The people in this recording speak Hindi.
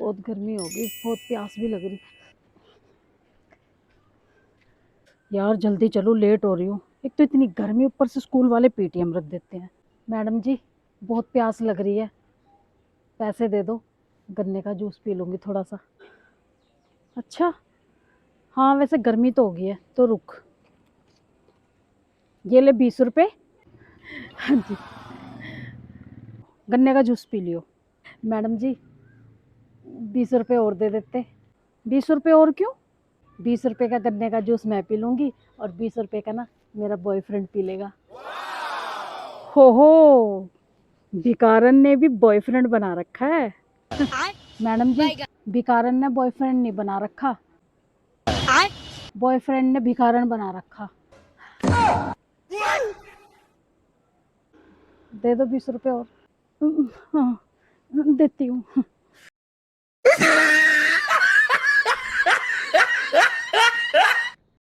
बहुत गर्मी हो गई, बहुत प्यास भी लग रही। यार जल्दी चलो, लेट हो रही हूँ। एक तो इतनी गर्मी, ऊपर से स्कूल वाले पेटीएम रख देते हैं। मैडम जी, बहुत प्यास लग रही है, पैसे दे दो, गन्ने का जूस पी लूंगी थोड़ा सा। अच्छा, हाँ वैसे गर्मी तो होगी है, तो रुक। ये ले 20 रुपए। हाँ जी, गन्ने का जूस पी लियो। मैडम जी, 20 रुपए और दे देते। 20 रुपए और क्यों? 20 रुपए का गन्ने का जूस मैं पी लूंगी, और 20 रुपए का ना मेरा बॉयफ्रेंड पी लेगा। हो, भिकारन ने भी बॉयफ्रेंड बना रखा है। मैडम जी, भिकारन ने बॉयफ्रेंड नहीं बना रखा, बॉयफ्रेंड ने भिखारन बना रखा। दे दो 20 रुपए और। हाँ, देती हूँ।